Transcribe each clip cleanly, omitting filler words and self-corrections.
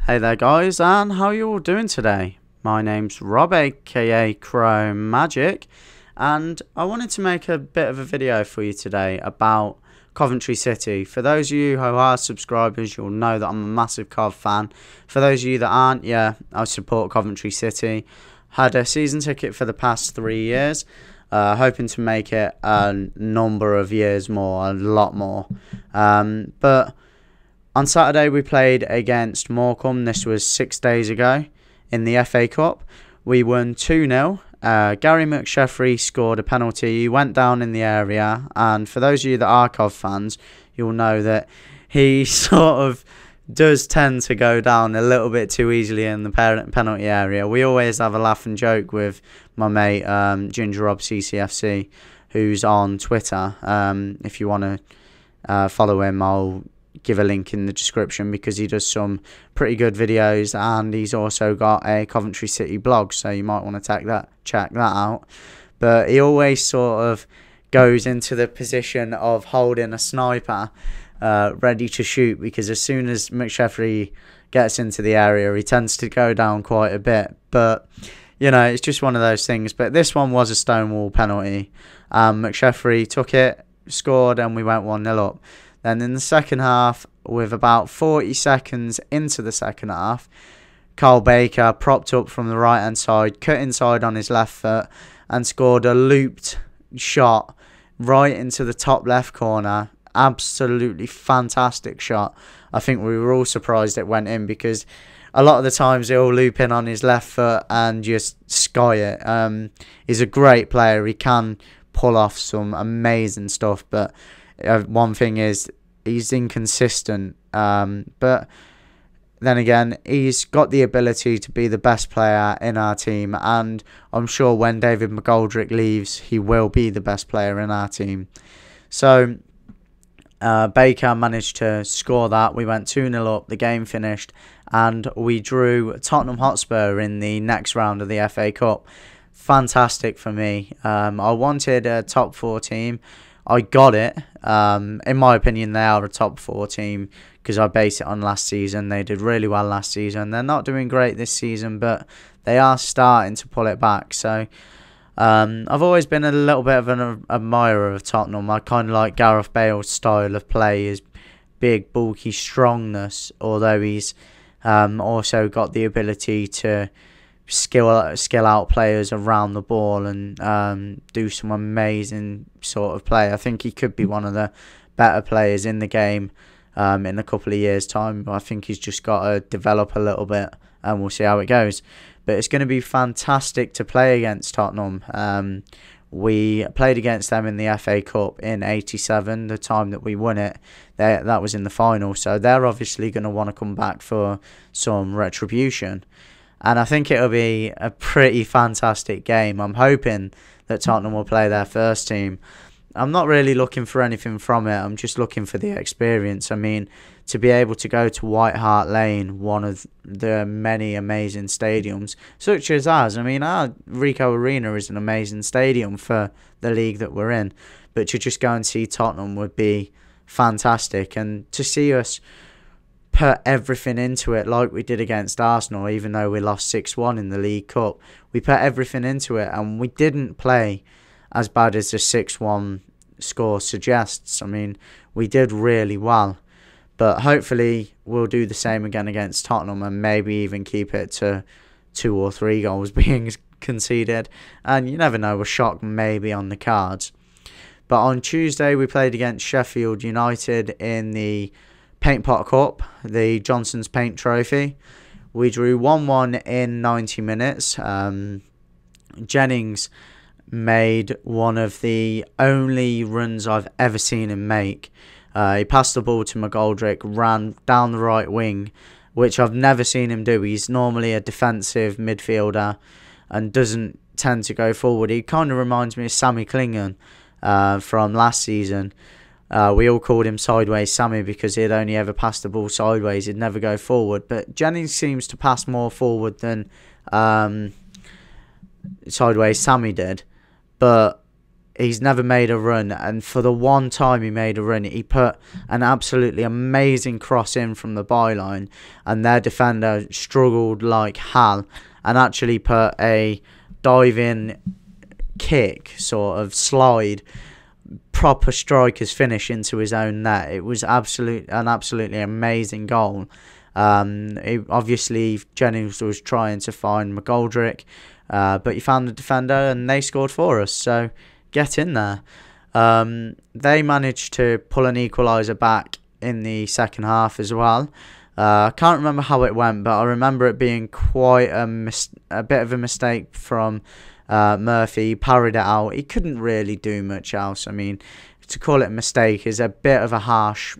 Hey there guys, and how you all doing today? My name's Rob, aka Crow Magic, and I wanted to make a bit of a video for you today about Coventry City. For those of you who are subscribers, you'll know that I'm a massive Cov fan. For those of you that aren't, yeah, I support Coventry City. Had a season ticket for the past 3 years, hoping to make it a number of years more, a lot more. But on Saturday, we played against Morecambe. This was 6 days ago in the FA Cup. We won 2-0. Gary McSheffrey scored a penalty. He went down in the area. And for those of you that are Cov fans, you'll know that he sort of does tend to go down a little bit too easily in the penalty area. We always have a laugh and joke with my mate, Ginger Rob CCFC, who's on Twitter. If you want to follow him, I'll give a link in the description because he does some pretty good videos, and he's also got a Coventry City blog, so you might want to check that out. But he always sort of goes into the position of holding a sniper ready to shoot, because as soon as McSheffrey gets into the area, he tends to go down quite a bit. But you know, it's just one of those things. But this one was a stonewall penalty. McSheffrey took it, scored, and we went 1-0 up. Then in the second half, with about 40 seconds into the second half, Carl Baker propped up from the right-hand side, cut inside on his left foot, and scored a looped shot right into the top left corner. Absolutely fantastic shot. I think we were all surprised it went in, because a lot of the times he'll loop in on his left foot and just sky it. He's a great player. He can pull off some amazing stuff, but one thing is he's inconsistent, but then again, he's got the ability to be the best player in our team, and I'm sure when David McGoldrick leaves, he will be the best player in our team. So Baker managed to score that. We went 2-0 up, the game finished, and we drew Tottenham Hotspur in the next round of the FA Cup. Fantastic for me. I wanted a top 4 team. I got it. In my opinion, they are a top 4 team because I base it on last season. They did really well last season. They're not doing great this season, but they are starting to pull it back. So I've always been a little bit of an admirer of Tottenham. I kind of like Gareth Bale's style of play, his big, bulky strongness, although he's also got the ability to skill out players around the ball and do some amazing sort of play. I think he could be one of the better players in the game in a couple of years' time. I think he's just got to develop a little bit, and we'll see how it goes. But it's going to be fantastic to play against Tottenham. We played against them in the FA Cup in '87, the time that we won it. That was in the final, so they're obviously going to want to come back for some retribution. And I think it'll be a pretty fantastic game. I'm hoping that Tottenham will play their first team. I'm not really looking for anything from it. I'm just looking for the experience. I mean, to be able to go to White Hart Lane, one of the many amazing stadiums, such as ours. I mean, our Ricoh Arena is an amazing stadium for the league that we're in. But to just go and see Tottenham would be fantastic. And to see us put everything into it like we did against Arsenal, even though we lost 6-1 in the League Cup. We put everything into it, and we didn't play as bad as the 6-1 score suggests. I mean, we did really well, but hopefully we'll do the same again against Tottenham, and maybe even keep it to 2 or 3 goals being conceded. And you never know, a shock maybe on the cards. But on Tuesday we played against Sheffield United in the Paint Pot Cup, the Johnson's Paint Trophy. We drew 1-1 in 90 minutes. Jennings made one of the only runs I've ever seen him make. He passed the ball to McGoldrick, ran down the right wing, which I've never seen him do. He's normally a defensive midfielder and doesn't tend to go forward. He kind of reminds me of Sammy Clingan from last season. We all called him Sideways Sammy because he'd only ever pass the ball sideways. He'd never go forward. But Jennings seems to pass more forward than Sideways Sammy did. But he's never made a run, and for the one time he made a run, he put an absolutely amazing cross in from the byline, and their defender struggled like hell and actually put a diving kick, sort of slide, proper striker's finish into his own net. It was an absolutely amazing goal. Obviously Jennings was trying to find McGoldrick, but he found the defender and they scored for us, so get in there. They managed to pull an equaliser back in the second half as well. I can't remember how it went, but I remember it being quite a bit of a mistake from Murphy. He parried it out. He couldn't really do much else. I mean, to call it a mistake is a bit of a harsh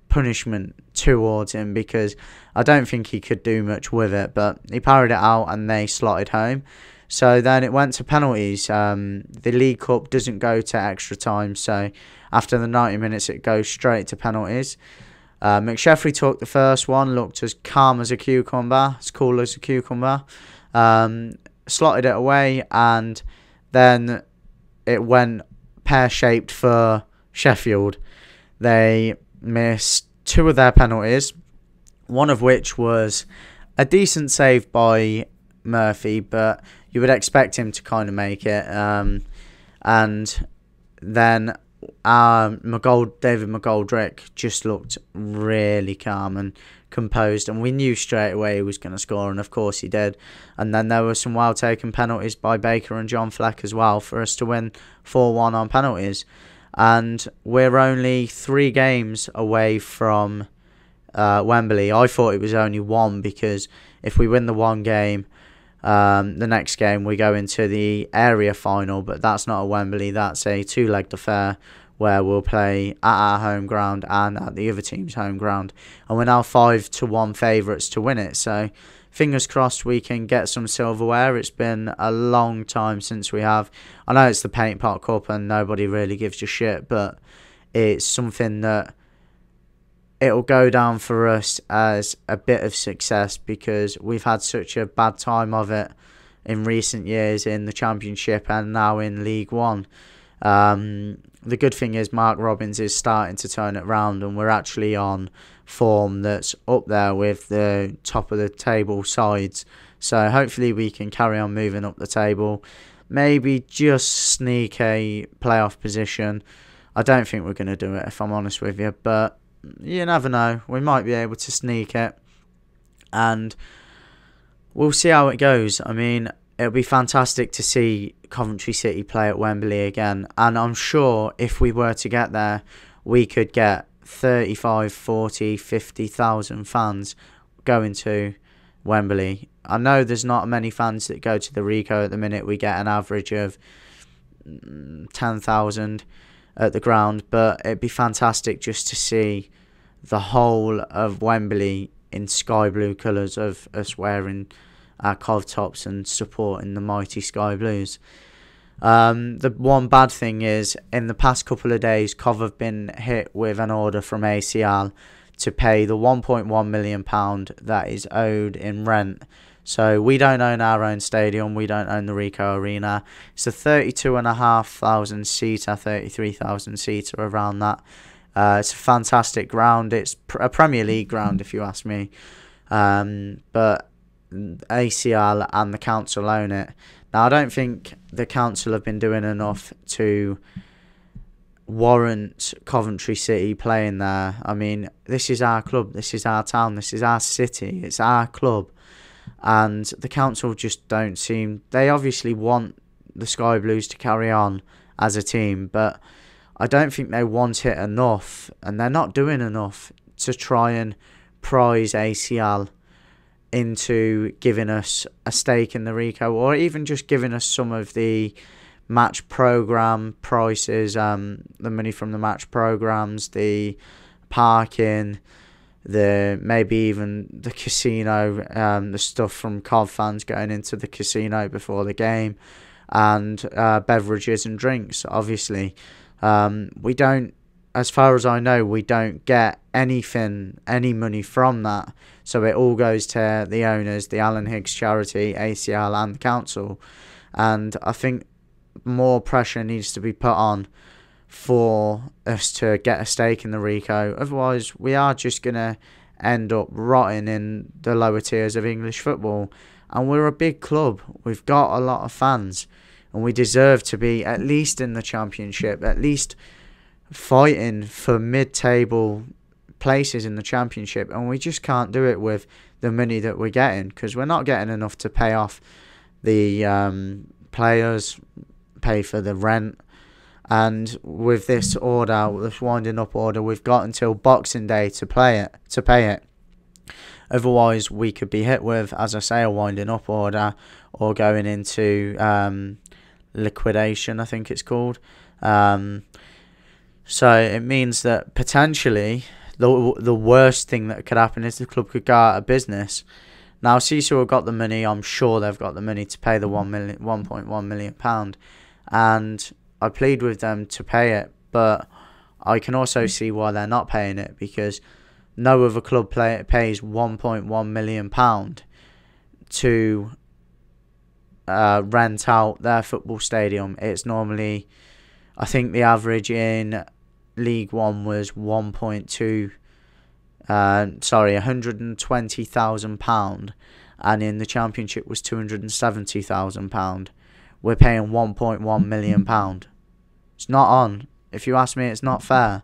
punishment towards him, because I don't think he could do much with it, but he parried it out and they slotted home. So then it went to penalties. The League Cup doesn't go to extra time, so after the 90 minutes it goes straight to penalties. McSheffrey took the first one, looked as calm as a cucumber, as cool as a cucumber, slotted it away, and then it went pear-shaped for Sheffield. They missed 2 of their penalties, one of which was a decent save by Murphy, but you would expect him to kind of make it. And then David McGoldrick just looked really calm and composed, and we knew straight away he was going to score, and of course he did. And then there were some well taken penalties by Baker and John Fleck as well for us to win 4-1 on penalties. And we're only 3 games away from Wembley. I thought it was only 1, because if we win the 1 game, the next game we go into the area final, but that's not a Wembley, that's a 2-legged affair where we'll play at our home ground and at the other team's home ground, and we're now 5-1 favourites to win it. So fingers crossed we can get some silverware. It's been a long time since we have. I know it's the Paint Pot Cup and nobody really gives a shit, but it's something that it'll go down for us as a bit of success, because we've had such a bad time of it in recent years in the Championship and now in League One. The good thing is Mark Robins is starting to turn it round, and we're actually on form that's up there with the top of the table sides. So hopefully we can carry on moving up the table, maybe just sneak a playoff position. I don't think we're going to do it, if I'm honest with you, but you never know. We might be able to sneak it, and we'll see how it goes. I mean, it'll be fantastic to see Coventry City play at Wembley again, and I'm sure if we were to get there, we could get 35, 40, 50,000 fans going to Wembley. I know there's not many fans that go to the Rico at the minute. We get an average of 10,000 at the ground, but it'd be fantastic just to see the whole of Wembley in sky blue colours, of us wearing our Cov tops and supporting the mighty Sky Blues. The one bad thing is, in the past couple of days, Cov have been hit with an order from ACL to pay the £1.1 million that is owed in rent. So we don't own our own stadium, we don't own the Rico Arena. It's a 32,500 seater, 33,000 seater, around that. It's a fantastic ground. It's a Premier League ground, if you ask me. But ACL and the council own it. Now, I don't think the council have been doing enough to warrant Coventry City playing there. I mean, this is our club, this is our town, this is our city, it's our club. And the council just don't seem... They obviously want the Sky Blues to carry on as a team, but I don't think they want it enough, and they're not doing enough to try and prize ACL into giving us a stake in the Rico, or even just giving us some of the match program prices, the money from the match programs, the parking, the maybe even the casino, the stuff from Cov fans going into the casino before the game, and beverages and drinks. Obviously, we don't, as far as I know, we don't get any money from that. So it all goes to the owners, the Alan Higgs charity, ACL, and the council. And I think more pressure needs to be put on for us to get a stake in the Rico. Otherwise, we are just going to end up rotting in the lower tiers of English football. And we're a big club. We've got a lot of fans. And we deserve to be at least in the Championship, at least fighting for mid-table places in the Championship. And we just can't do it with the money that we're getting, because we're not getting enough to pay off the players, pay for the rent. And with this order, this winding up order, we've got until Boxing Day to pay it. Otherwise, we could be hit with, as I say, a winding up order, or going into liquidation, I think it's called. So it means that potentially the worst thing that could happen is the club could go out of business. Now, Sisu have got the money. I'm sure they've got the money to pay the £1.1 million, and I plead with them to pay it. But I can also see why they're not paying it, because no other club pays £1.1 million to rent out their football stadium. It's normally, I think the average in League One was £120,000, and in the Championship was £270,000. We're paying £1.1 million. It's not on. If you ask me, it's not fair.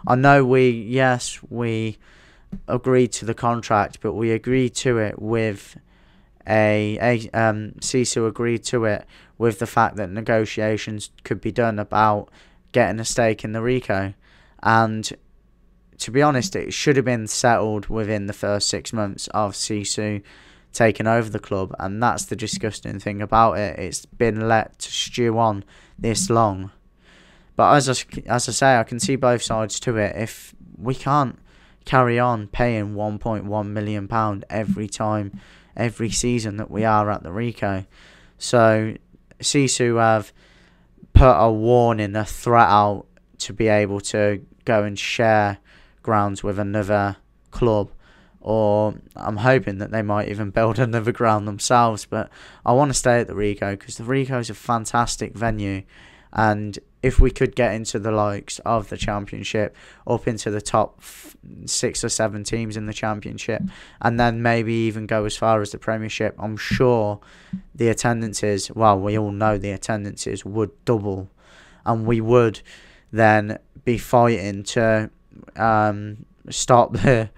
I know we agreed to the contract, but we agreed to it with Sisu agreed to it with the fact that negotiations could be done about getting a stake in the Rico. And to be honest, it should have been settled within the first 6 months of Sisu taking over the club, and that's the disgusting thing about it. It's been let to stew on this long. But as I say, I can see both sides to it. If we can't carry on paying £1.1 million every season that we are at the Rico. So Sisu have put a warning, a threat out to be able to go and share grounds with another club, or I'm hoping that they might even build another ground themselves. But I want to stay at the Rico, because the Rico is a fantastic venue, and if we could get into the likes of the Championship, up into the top 6 or 7 teams in the Championship, and then maybe even go as far as the Premiership, I'm sure the attendances, well, we all know the attendances would double, and we would then be fighting to stop the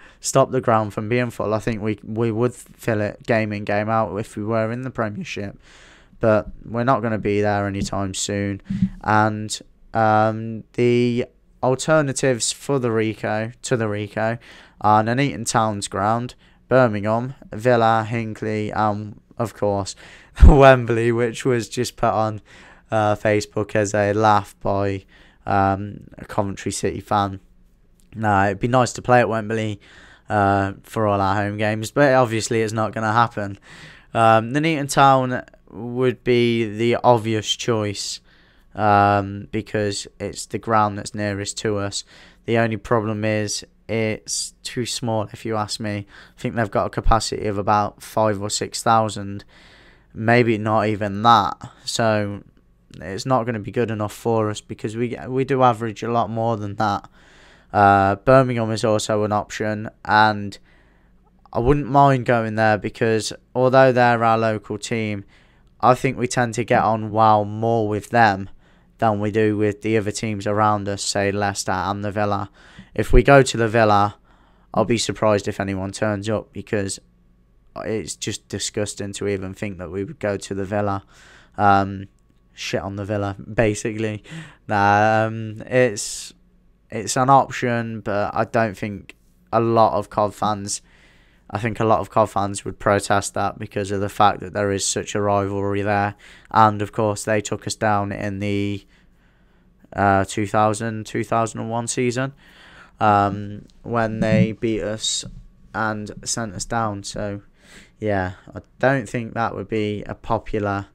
ground from being full. I think we would fill it game in, game out if we were in the Premiership. But we're not going to be there anytime soon. And the alternatives for the Rico are Nuneaton Town's ground, Birmingham, Villa, Hinckley, and of course Wembley, which was just put on Facebook as a laugh by a Coventry City fan. Now, it'd be nice to play at Wembley for all our home games, but obviously it's not going to happen. Nuneaton Town would be the obvious choice, because it's the ground that's nearest to us. The only problem is it's too small, if you ask me. I think they've got a capacity of about 5,000 or 6,000, maybe not even that. So it's not going to be good enough for us, because we do average a lot more than that. Birmingham is also an option, and I wouldn't mind going there, because although they're our local team, I think we tend to get on well more with them than we do with the other teams around us, say Leicester and the Villa. If we go to the Villa, I'll be surprised if anyone turns up, because it's just disgusting to even think that we would go to the Villa. Shit on the Villa, basically. It's an option, but I don't think a lot of Cov fans would protest that, because of the fact that there is such a rivalry there. And of course, they took us down in the 2001 season, when they beat us and sent us down. So yeah, I don't think that would be a popular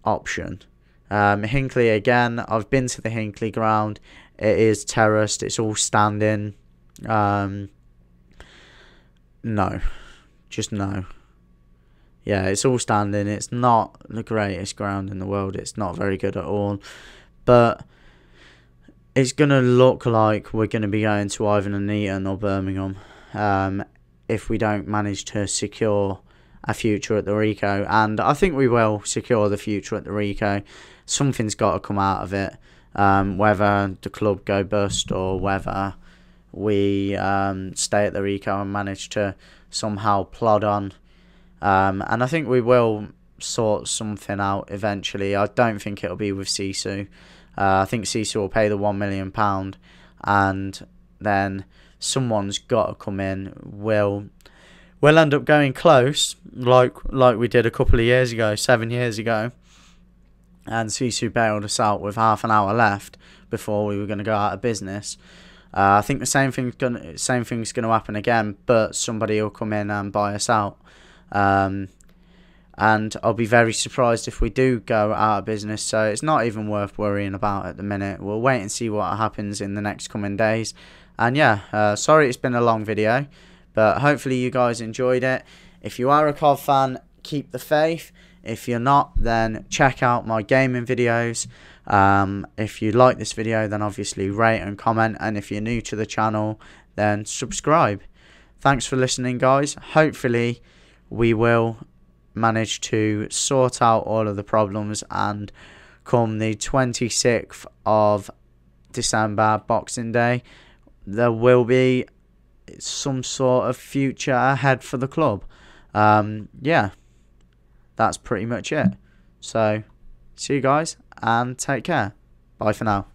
option. Hinckley, again, I've been to the Hinckley ground. It is terraced, it's all standing. No, just no. yeah, it's all standing. It's not the greatest ground in the world. It's not very good at all. But it's going to look like we're going to be going to either Nuneaton or Birmingham if we don't manage to secure a future at the Rico. And I think we will secure the future at the Rico. Something's got to come out of it, whether the club go bust or whether we stay at the Rico and manage to somehow plod on. And I think we will sort something out eventually. I don't think it'll be with Sisu. I think Sisu will pay the £1 million, and then someone's got to come in. We'll end up going close, like we did a couple of years ago, 7 years ago, and Sisu bailed us out with half an hour left before we were going to go out of business. I think the same thing's gonna happen again, but somebody will come in and buy us out. And I'll be very surprised if we do go out of business, so it's not even worth worrying about at the minute. We'll wait and see what happens in the next coming days. And yeah, sorry it's been a long video, but hopefully you guys enjoyed it. If you are a Cov fan, keep the faith. If you're not, then check out my gaming videos. If you like this video, then obviously rate and comment, and if you're new to the channel, then subscribe. Thanks for listening, guys. Hopefully we will manage to sort out all of the problems, and come the 26th of December, Boxing Day, there will be some sort of future ahead for the club. Yeah, that's pretty much it. So see you guys and take care. Bye for now.